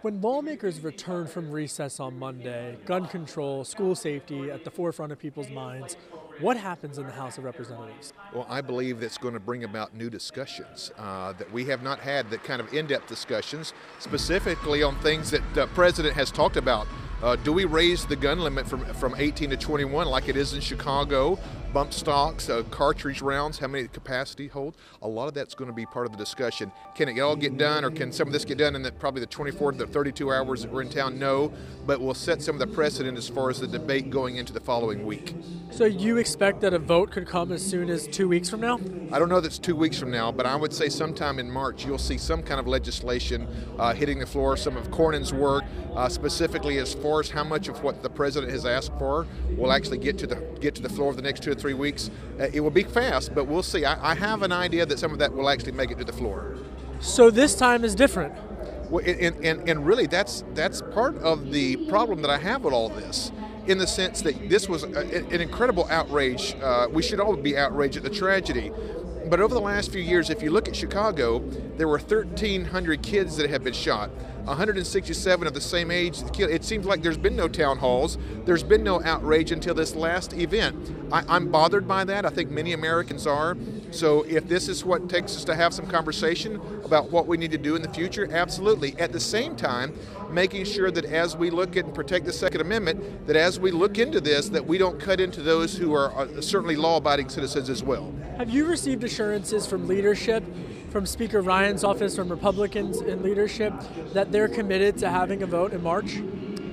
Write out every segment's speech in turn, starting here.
When lawmakers return from recess on Monday, gun control, school safety at the forefront of people's minds, what happens in the House of Representatives? Well, I believe that's going to bring about new discussions that we have not had, that kind of in-depth discussions, specifically on things that the President has talked about. Do we raise the gun limit from 18 to 21 like it is in Chicago? Bump stocks, cartridge rounds, how many capacity hold? A lot of that's going to be part of the discussion. Can it all get done, or can some of this get done in probably the 24 to 32 hours that we're in town? No, but we'll set some of the precedent as far as the debate going into the following week. So you expect that a vote could come as soon as 2 weeks from now? I don't know that it's 2 weeks from now, but I would say sometime in March you'll see some kind of legislation hitting the floor, some of Cornyn's work, specifically as far as how much of what the President has asked for will actually get to the floor of the next 2 or 3 weeks. It will be fast, but we'll see. I have an idea that some of that will actually make it to the floor. So this time is different. Well, and really that's part of the problem that I have with all this, in the sense that this was an incredible outrage. We should all be outraged at the tragedy. But over the last few years, if you look at Chicago, there were 1,300 kids that have been shot, 167 of the same age. It seems like there's been no town halls. There's been no outrage until this last event. I'm bothered by that. I think many Americans are. So if this is what takes us to have some conversation about what we need to do in the future, absolutely. At the same time, making sure that as we look at and protect the Second Amendment, that as we look into this, that we don't cut into those who are certainly law-abiding citizens as well. Have you received assurances from leadership, from Speaker Ryan's office, from Republicans in leadership, that they're committed to having a vote in March?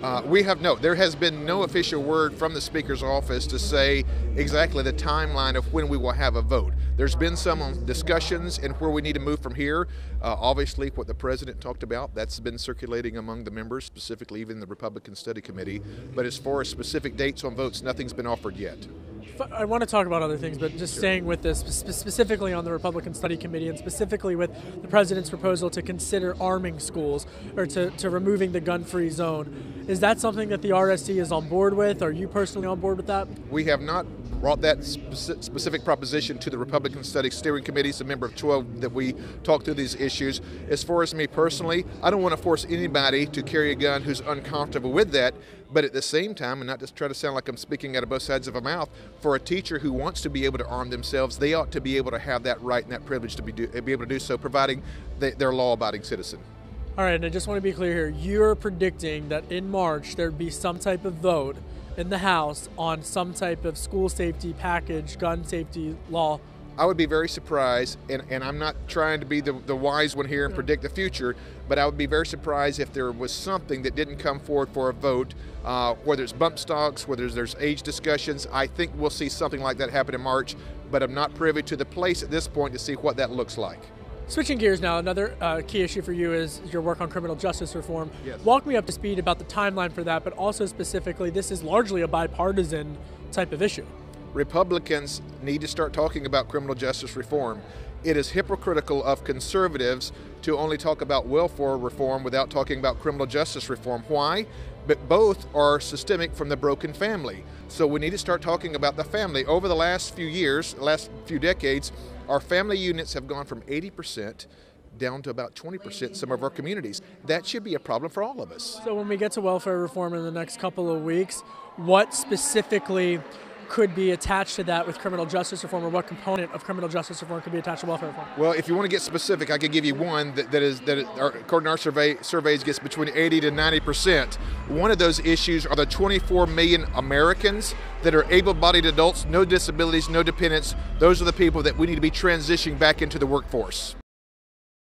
There has been no official word from the Speaker's office to say exactly the timeline of when we will have a vote. There's been some discussions and where we need to move from here. Obviously, what the President talked about, that's been circulating among the members, specifically even the Republican Study Committee. But as far as specific dates on votes, nothing's been offered yet. I want to talk about other things, but just staying with this, specifically on the Republican Study Committee and specifically with the President's proposal to consider arming schools or to removing the gun-free zone. Is that something that the RSC is on board with? Are you personally on board with that? We have not brought that specific proposition to the Republican Study Steering Committee. It's a member of 12 that we talk through these issues. As far as me personally, I don't want to force anybody to carry a gun who's uncomfortable with that, but at the same time, and not just try to sound like I'm speaking out of both sides of a mouth, for a teacher who wants to be able to arm themselves, they ought to be able to have that right and that privilege to be able to do so, providing they're a law-abiding citizen. All right, and I just want to be clear here. You're predicting that in March there'd be some type of vote in the House on some type of school safety package, gun safety law. I would be very surprised, and I'm not trying to be the wise one here and predict the future, but I would be very surprised if there was something that didn't come forward for a vote, whether it's bump stocks, whether there's age discussions. I think we'll see something like that happen in March, but I'm not privy to the place at this point to see what that looks like. Switching gears now, another key issue for you is your work on criminal justice reform. Yes. Walk me up to speed about the timeline for that, but also specifically, this is largely a bipartisan type of issue. Republicans need to start talking about criminal justice reform. It is hypocritical of conservatives to only talk about welfare reform without talking about criminal justice reform. Why? But both are systemic from the broken family. So we need to start talking about the family. Over the last few years, last few decades, our family units have gone from 80% down to about 20% in some of our communities. That should be a problem for all of us. So when we get to welfare reform in the next couple of weeks, what specifically could be attached to that with criminal justice reform, or what component of criminal justice reform could be attached to welfare reform? Well, if you want to get specific, I could give you one according to our surveys gets between 80 to 90%. One of those issues are the 24 million Americans that are able-bodied adults, no disabilities, no dependents. Those are the people that we need to be transitioning back into the workforce.